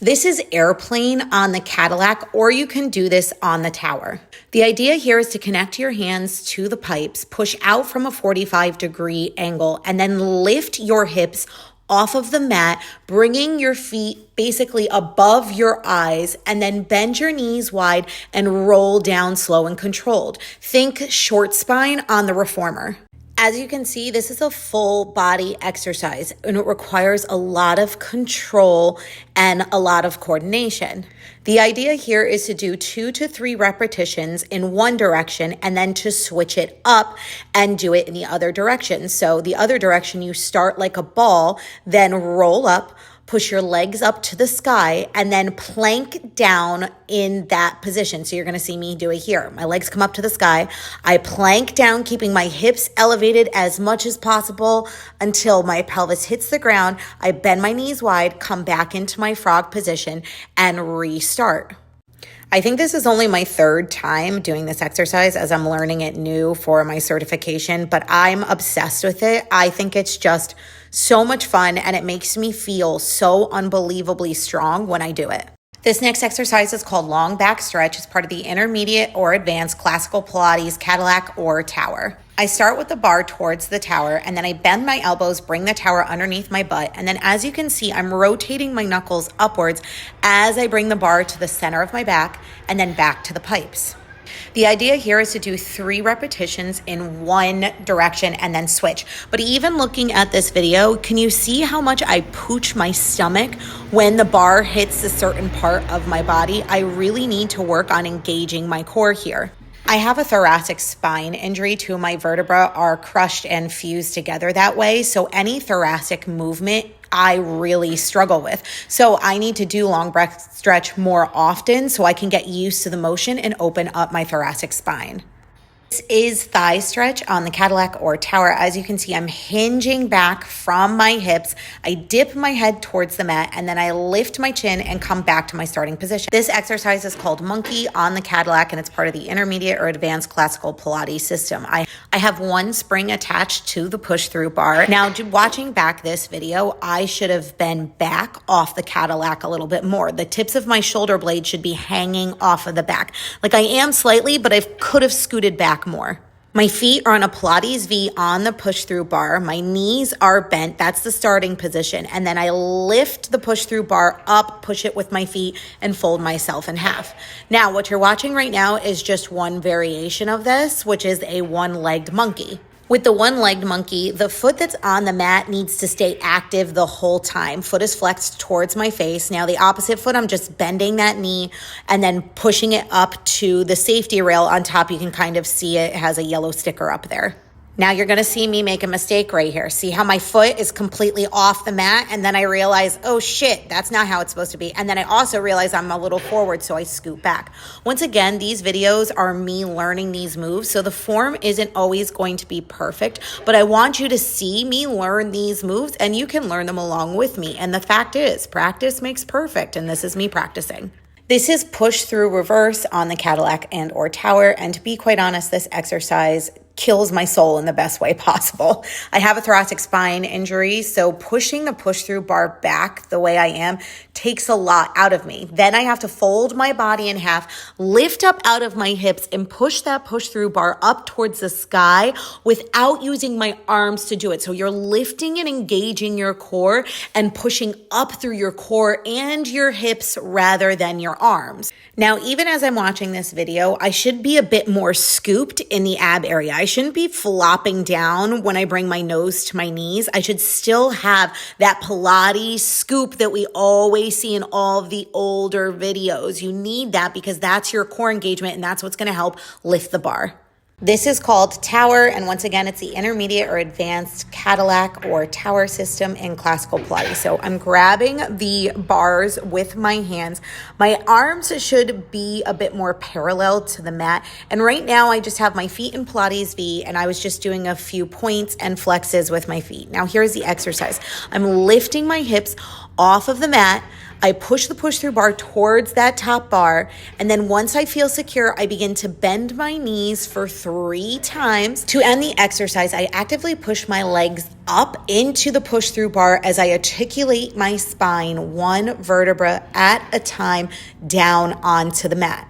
This is airplane on the Cadillac, or you can do this on the tower. The idea here is to connect your hands to the pipes, push out from a 45-degree angle, and then lift your hips off of the mat, bringing your feet basically above your eyes, and then bend your knees wide and roll down slow and controlled. Think short spine on the reformer. As you can see, this is a full body exercise and it requires a lot of control and a lot of coordination. The idea here is to do 2 to 3 repetitions in one direction and then to switch it up and do it in the other direction. So the other direction, you start like a ball, then roll up, push your legs up to the sky, and then plank down in that position. So you're gonna see me do it here. My legs come up to the sky. I plank down, keeping my hips elevated as much as possible until my pelvis hits the ground. I bend my knees wide, come back into my frog position, and restart. I think this is only my 3rd time doing this exercise as I'm learning it new for my certification, but I'm obsessed with it. I think it's just so much fun and it makes me feel so unbelievably strong when I do it. This next exercise is called long back stretch. It's part of the intermediate or advanced classical Pilates, Cadillac, or tower. I start with the bar towards the tower and then I bend my elbows, bring the tower underneath my butt. And then as you can see, I'm rotating my knuckles upwards as I bring the bar to the center of my back and then back to the pipes. The idea here is to do 3 repetitions in one direction and then switch. But even looking at this video, can you see how much I pooch my stomach when the bar hits a certain part of my body? I really need to work on engaging my core here. I have a thoracic spine injury. 2 of my vertebrae are crushed and fused together that way. So any thoracic movement I really struggle with. So I need to do long breath stretch more often so I can get used to the motion and open up my thoracic spine. This is thigh stretch on the Cadillac or tower. As you can see, I'm hinging back from my hips. I dip my head towards the mat and then I lift my chin and come back to my starting position. This exercise is called monkey on the Cadillac and it's part of the intermediate or advanced classical Pilates system. I have 1 spring attached to the push-through bar. Now, watching back this video, I should have been back off the Cadillac a little bit more. The tips of my shoulder blades should be hanging off of the back. Like I am slightly, but I could have scooted back more. My feet are on a Pilates V on the push-through bar. My knees are bent. That's the starting position. And then I lift the push-through bar up, push it with my feet, and fold myself in half. Now, what you're watching right now is just one variation of this, which is a one-legged monkey. With the one-legged monkey, the foot that's on the mat needs to stay active the whole time. Foot is flexed towards my face. Now the opposite foot, I'm just bending that knee and then pushing it up to the safety rail on top. You can kind of see it has a yellow sticker up there. Now you're gonna see me make a mistake right here. See how my foot is completely off the mat and then I realize, oh shit, that's not how it's supposed to be. And then I also realize I'm a little forward, so I scoot back. Once again, these videos are me learning these moves, so the form isn't always going to be perfect, but I want you to see me learn these moves and you can learn them along with me. And the fact is, practice makes perfect, and this is me practicing. This is push through reverse on the Cadillac and or tower. And to be quite honest, this exercise kills my soul in the best way possible. I have a thoracic spine injury, so pushing the push through bar back the way I am takes a lot out of me. Then I have to fold my body in half, lift up out of my hips and push that push through bar up towards the sky without using my arms to do it. So you're lifting and engaging your core and pushing up through your core and your hips rather than your arms. Now, even as I'm watching this video, I should be a bit more scooped in the ab area. I shouldn't be flopping down when I bring my nose to my knees. I should still have that Pilates scoop that we always see in all of the older videos. You need that because that's your core engagement and that's what's going to help lift the bar. This is called tower, and once again, it's the intermediate or advanced Cadillac or tower system in classical Pilates. So I'm grabbing the bars with my hands. My arms should be a bit more parallel to the mat. And right now, I just have my feet in Pilates V, and I was just doing a few points and flexes with my feet. Now, here's the exercise. I'm lifting my hips off of the mat. I push the push-through bar towards that top bar, and then once I feel secure, I begin to bend my knees for 3 times. To end the exercise, I actively push my legs up into the push-through bar as I articulate my spine 1 vertebra at a time down onto the mat.